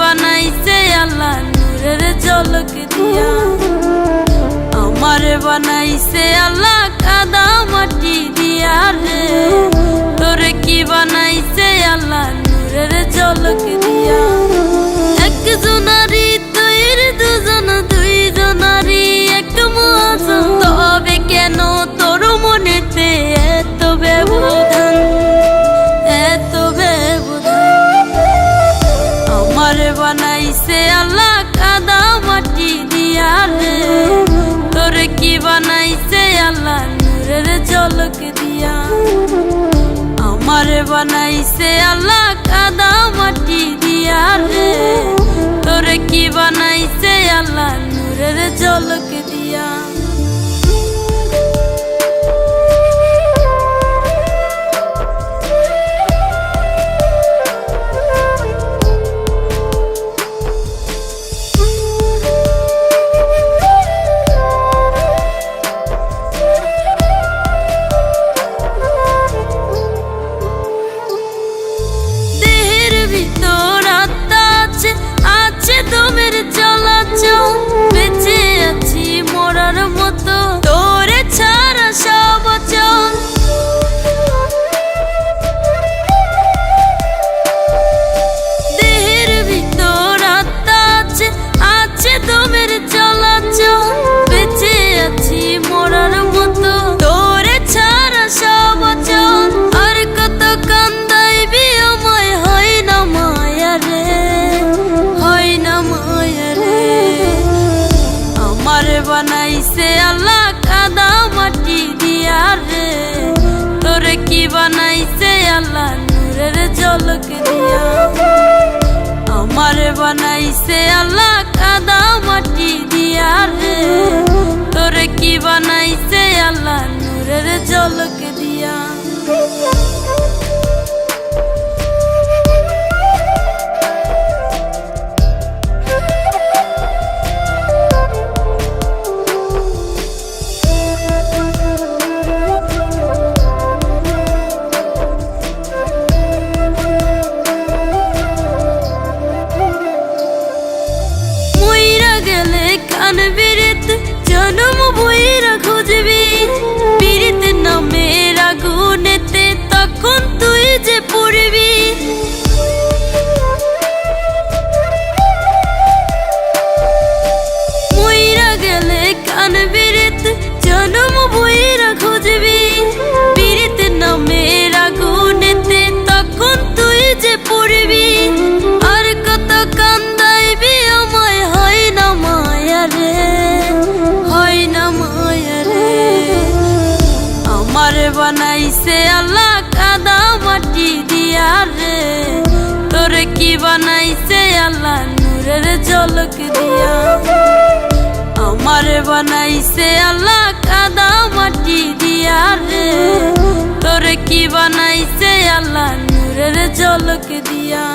বানাইছে আল্লাহ নূরের ঝলক দিয়া। আমারে বানাইছে আল্লাহ কাদা মাটি দিয়া রে, তোরে কি বানাইছে আল্লাহ নূরের ঝলক দিয়া। একজনারি তৈর দুজন, দুইজনারি এক মহাজন, তবে কেন তোর মনেতে এত ব্যবধান, এত ব্যবধান। আমারে বানাইছে আল্লাহ কাদা মাটি দিয়া রে, তোরে কি বানাইছে আল্লাহ নূরের ঝলক দিয়া। আমারে বানাইছে আল্লাহ কাদা মাটি দিয়া রে, তোরে কি বানাইছে আল্লাহ নূরের ঝলক দিয়া। দমের চলাচল বেঁচে আছি মরার মতো, তোরে ছাড়া সব চল। দেহের ভিতর আত্মা আছে, আছে দমের চলাচল বেঁচে আছি মরার মতো, তোরে ছাড়া সব চল। আর কত কান্দাইবি আমায়, হয় না মায়া রে, হয় না মায়া রে। আমারে বানাইছে আল্লাহ কাদা মাটি দিয়া রে, তোরে কি বানাইছে আল্লাহ নূরের ঝলক দিয়া। আমারে বানাইছে আল্লাহ কাদা মাটি দিয়া রে, তোরে কি বানাইছে আল্লাহ নূরের ঝলক দিয়া। কান বিরিত জনম বইরা খুঁজবি, বিরিত নামের আগুনেতে তখন তুই যে পড়বি। মইরা গেলে কান বিরিত জনম বইরা খুঁজবি, বিরিত নামের আগুনেতে তখন তুই যে পড়বি। আর কত কান্দাইবি আমায়, হয় না মায়া রে, হয় না মায়া রে। আমারে বানাইছে আল্লাহ কাদা মাটি দিয়া রে, তোরে কি বানাইছে আল্লাহ নূরের ঝলক দিয়া। আমারে বানাইছে আল্লাহ কাদা মাটি দিয়া রে, তোরে কি বানাইছে আল্লাহ নূরের ঝলক দিয়া।